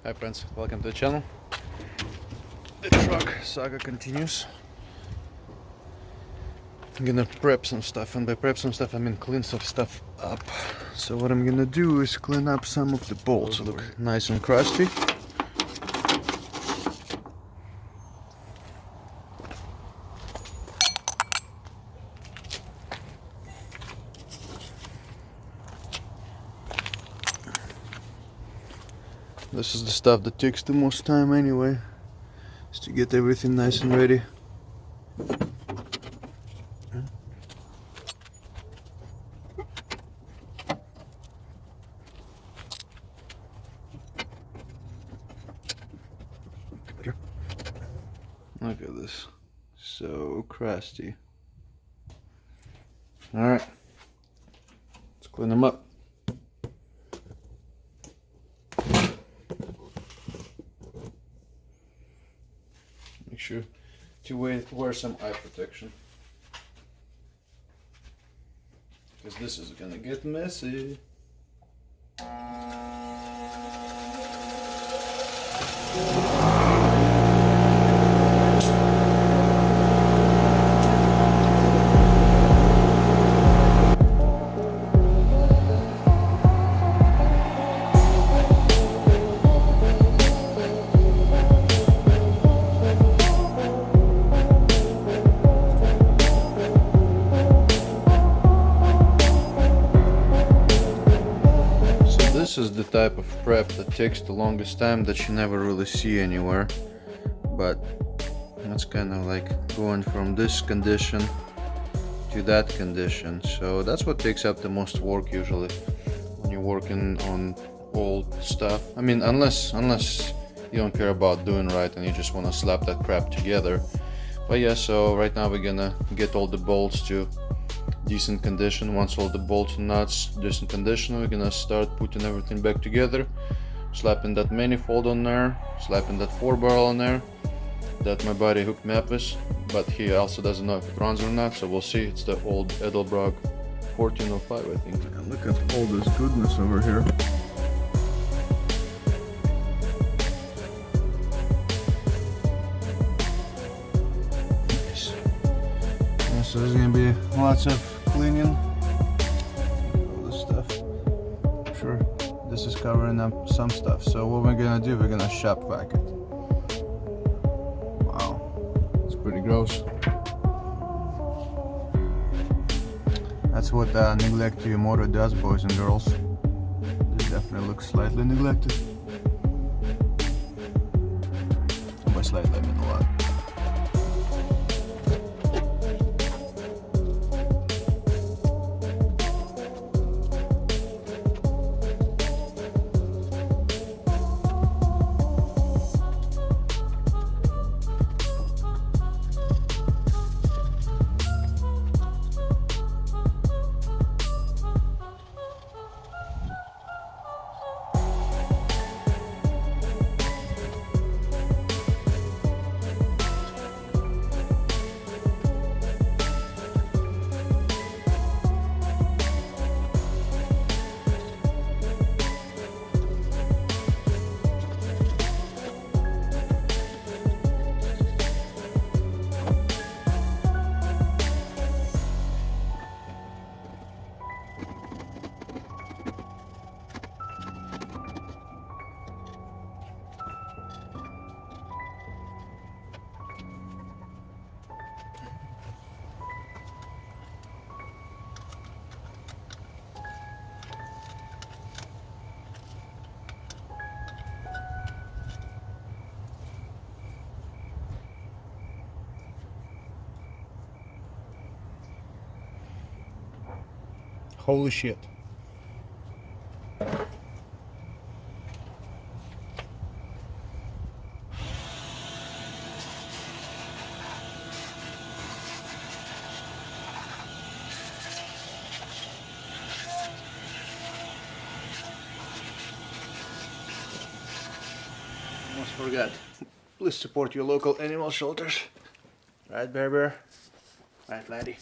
Hi friends, welcome to the channel. The truck saga continues. I'm gonna prep some stuff, and by prep some stuff I mean clean some stuff up. So what I'm gonna do is clean up some of the bolts. Look nice and crusty. This is the stuff that takes the most time anyway, is to get everything nice and ready. Look at this, so crusty. Alright, let's clean them up. Make sure to wear some eye protection, because this is gonna get messy. This is the type of prep that takes the longest time, that you never really see anywhere, but that's kind of like going from this condition to that condition. So that's what takes up the most work usually when you're working on old stuff. I mean, unless you don't care about doing right and you just want to slap that crap together. But yeah, so right now we're gonna get all the bolts to decent condition. Once all the bolts and nuts decent condition, we're gonna start putting everything back together, slapping that manifold on there, slapping that 4-barrel on there that my buddy hooked me up with, but he also doesn't know if it runs or not, so we'll see. It's the old Edelbrog 1405, I think. And look at all this goodness over here. Nice. Yeah, so there's gonna be lots of cleaning, all this stuff. I'm sure this is covering up some stuff. So what we're gonna do, we're gonna shop vac it. Wow, it's pretty gross. That's what neglect to your motor does, boys and girls. This definitely looks slightly neglected. And by slightly I mean a lot. Holy shit. Almost forgot. Please support your local animal shelters. Right, Bear Bear? Right, Laddie?